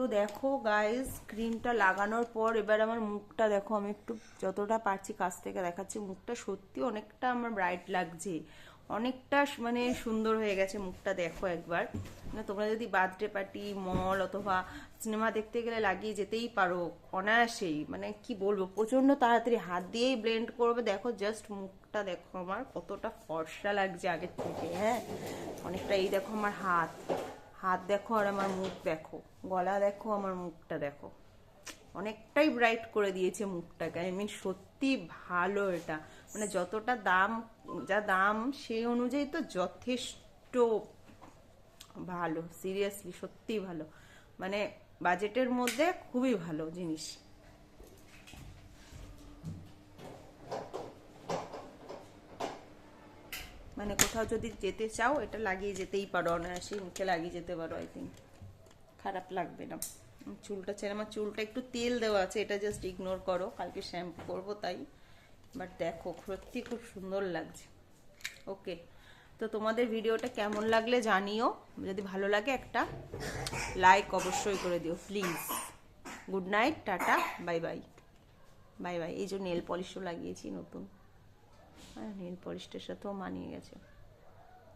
তো দেখো গাইস, ক্রিমটা লাগানোর পর এবার আমার মুখটা দেখো, আমি একটু যতটা পারছি কাছ থেকে দেখাচ্ছি। মুখটা সত্যি অনেকটা আমার ব্রাইট লাগছে, অনেকটা মানে সুন্দর হয়ে গেছে মুখটা। দেখো একবার, মানে তোমরা যদি বার্থডে পার্টি, মল অথবা সিনেমা দেখতে গেলে লাগিয়ে যেতেই পারো অনায়াসেই। মানে কি বলবো, প্রচন্ড তাড়াতাড়ি হাত দিয়েই ব্লেন্ড করবে। দেখো জাস্ট মুখটা দেখো আমার কতটা ফর্সা লাগছে আগের থেকে। হ্যাঁ, অনেকটা। এই দেখো আমার হাত, হাত দেখো, আর আমার মুখ দেখো, গলা দেখো, আমার মুখটা দেখো, অনেকটাই ব্রাইট করে দিয়েছে মুখটাকে। আই মিন সত্যি ভালো এটা, মানে যতটা দাম, যা দাম সেই অনুযায়ী তো যথেষ্ট ভালো। সিরিয়াসলি সত্যি ভালো, মানে বাজেটের মধ্যে খুবই ভালো জিনিস। মানে কোথাও যদি যেতে চাও এটা লাগিয়ে যেতেই পারো অনায়াসে, মুখে লাগিয়ে যেতে পারো। আই থিঙ্ক খারাপ লাগবে না। চুলটা ছেড়ে, আমার চুলটা একটু তেল দেওয়া আছে, এটা জাস্ট ইগনোর করো, কালকে শ্যাম্পু করবো তাই। বাট দেখো সত্যি খুব সুন্দর লাগছে। ওকে, তো তোমাদের ভিডিওটা কেমন লাগলে জানিও। যদি ভালো লাগে একটা লাইক অবশ্যই করে দিও please. Good night, tata, bye bye. Bye bye. এই যে নেল পলিশও লাগিয়েছি নতুন, হ্যাঁ নেল পলিশটার সাথেও মানিয়ে গেছে।